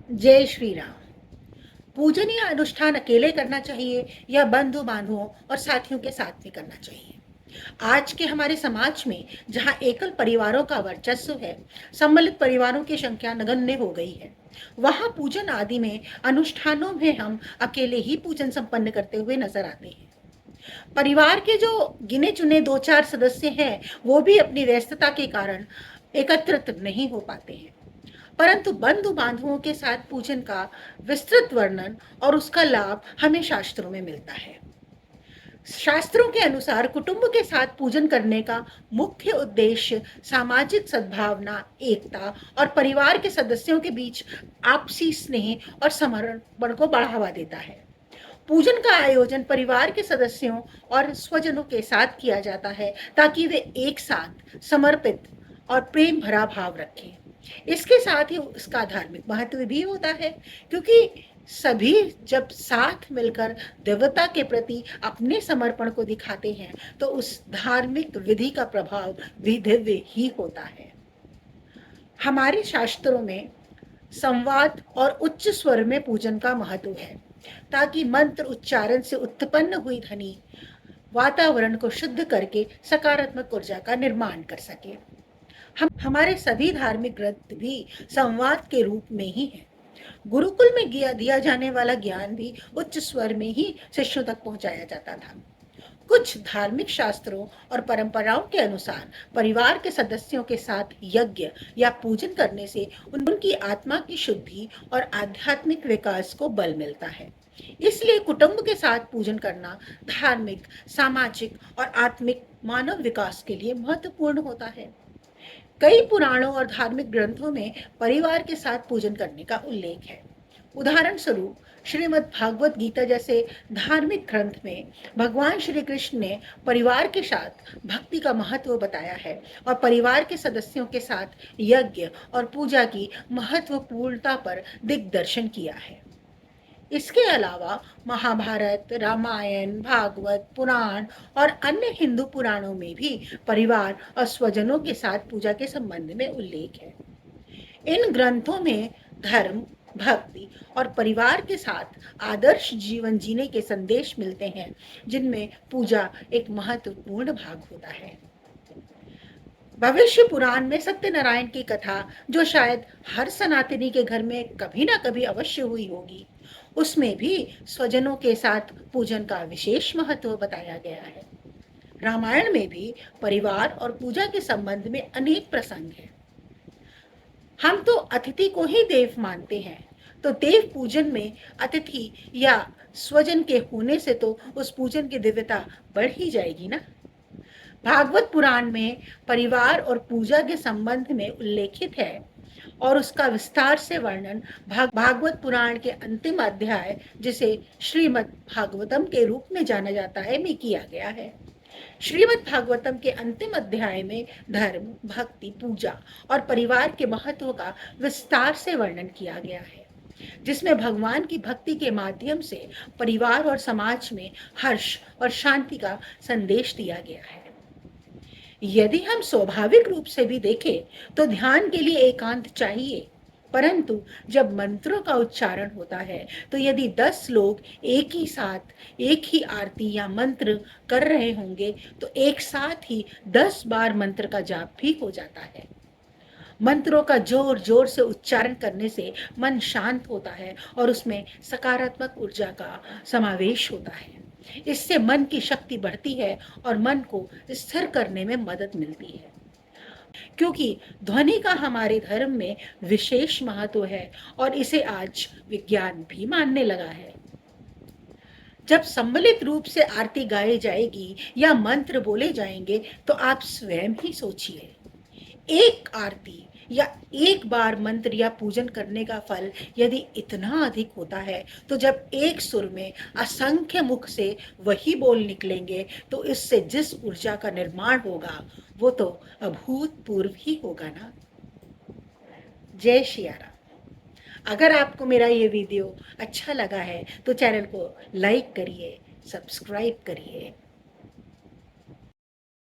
जय श्री राम। पूजन या अनुष्ठान अकेले करना चाहिए या बंधु बांधुओं और साथियों के साथ में करना चाहिए? आज के हमारे समाज में जहाँ एकल परिवारों का वर्चस्व है, सम्मिलित परिवारों की संख्या नगण्य हो गई है, वहाँ पूजन आदि में अनुष्ठानों में हम अकेले ही पूजन संपन्न करते हुए नजर आते हैं। परिवार के जो गिने चुने दो चार सदस्य हैं, वो भी अपनी व्यस्तता के कारण एकत्रित नहीं हो पाते हैं, परंतु बंधु बांधवों के साथ पूजन का विस्तृत वर्णन और उसका लाभ हमें शास्त्रों में मिलता है। शास्त्रों के अनुसार कुटुंब के साथ पूजन करने का मुख्य उद्देश्य सामाजिक सद्भावना, एकता और परिवार के सदस्यों के बीच आपसी स्नेह और समर्पण को बढ़ावा देता है। पूजन का आयोजन परिवार के सदस्यों और स्वजनों के साथ किया जाता है ताकि वे एक साथ समर्पित और प्रेम भरा भाव रखें। इसके साथ ही इसका धार्मिक महत्व भी होता है, क्योंकि सभी जब साथ मिलकर देवता के प्रति अपने समर्पण को दिखाते हैं तो उस धार्मिक विधि का प्रभाव भी दिव्य ही होता है। हमारे शास्त्रों में संवाद और उच्च स्वर में पूजन का महत्व है, ताकि मंत्र उच्चारण से उत्पन्न हुई ध्वनि वातावरण को शुद्ध करके सकारात्मक ऊर्जा का निर्माण कर सके। हम हमारे सभी धार्मिक ग्रंथ भी संवाद के रूप में ही है। गुरुकुल में दिया जाने वाला ज्ञान भी उच्च स्वर में ही शिष्यों तक पहुंचाया जाता था। कुछ धार्मिक शास्त्रों और परंपराओं के अनुसार परिवार के सदस्यों के साथ यज्ञ या पूजन करने से उनकी आत्मा की शुद्धि और आध्यात्मिक विकास को बल मिलता है। इसलिए कुटुंब के साथ पूजन करना धार्मिक, सामाजिक और आत्मिक मानव विकास के लिए महत्वपूर्ण होता है। कई पुराणों और धार्मिक ग्रंथों में परिवार के साथ पूजन करने का उल्लेख है। उदाहरण स्वरूप श्रीमद् भागवत गीता जैसे धार्मिक ग्रंथ में भगवान श्री कृष्ण ने परिवार के साथ भक्ति का महत्व बताया है और परिवार के सदस्यों के साथ यज्ञ और पूजा की महत्वपूर्णता पर दिग्दर्शन किया है। इसके अलावा महाभारत, रामायण, भागवत, पुराण और अन्य हिंदू पुराणों में भी परिवार और स्वजनों के साथ पूजा के संबंध में उल्लेख है। इन ग्रंथों में धर्म, भक्ति और परिवार के साथ आदर्श जीवन जीने के संदेश मिलते हैं, जिनमें पूजा एक महत्वपूर्ण भाग होता है। भविष्य पुराण में सत्यनारायण की कथा, जो शायद हर सनातनी के घर में कभी ना कभी अवश्य हुई होगी, उसमें भी स्वजनों के साथ पूजन का विशेष महत्व बताया गया है। रामायण में भी परिवार और पूजा के संबंध में अनेक प्रसंग हैं। हम तो अतिथि को ही देव मानते हैं, तो देव पूजन में अतिथि या स्वजन के होने से तो उस पूजन की दिव्यता बढ़ ही जाएगी ना। भागवत पुराण में परिवार और पूजा के संबंध में उल्लेखित है और उसका विस्तार से वर्णन भागवत पुराण के अंतिम अध्याय, जिसे श्रीमद् भागवतम के रूप में जाना जाता है, में किया गया है। श्रीमद् भागवतम के अंतिम अध्याय में धर्म, भक्ति, पूजा और परिवार के महत्व का विस्तार से वर्णन किया गया है, जिसमें भगवान की भक्ति के माध्यम से परिवार और समाज में हर्ष और शांति का संदेश दिया गया है। यदि हम स्वाभाविक रूप से भी देखें तो ध्यान के लिए एकांत चाहिए, परंतु जब मंत्रों का उच्चारण होता है तो यदि 10 लोग एक ही साथ एक ही आरती या मंत्र कर रहे होंगे तो एक साथ ही 10 बार मंत्र का जाप भी हो जाता है। मंत्रों का जोर जोर से उच्चारण करने से मन शांत होता है और उसमें सकारात्मक ऊर्जा का समावेश होता है। इससे मन की शक्ति बढ़ती है और मन को स्थिर करने में मदद मिलती है। क्योंकि ध्वनि का हमारे धर्म में विशेष महत्व है और इसे आज विज्ञान भी मानने लगा है। जब सम्मिलित रूप से आरती गाई जाएगी या मंत्र बोले जाएंगे तो आप स्वयं ही सोचिए, एक आरती या एक बार मंत्र या पूजन करने का फल यदि इतना अधिक होता है, तो जब एक सुर में असंख्य मुख से वही बोल निकलेंगे तो इससे जिस ऊर्जा का निर्माण होगा वो तो अभूतपूर्व ही होगा ना। जय श्री राम। अगर आपको मेरा ये वीडियो अच्छा लगा है तो चैनल को लाइक करिए, सब्सक्राइब करिए।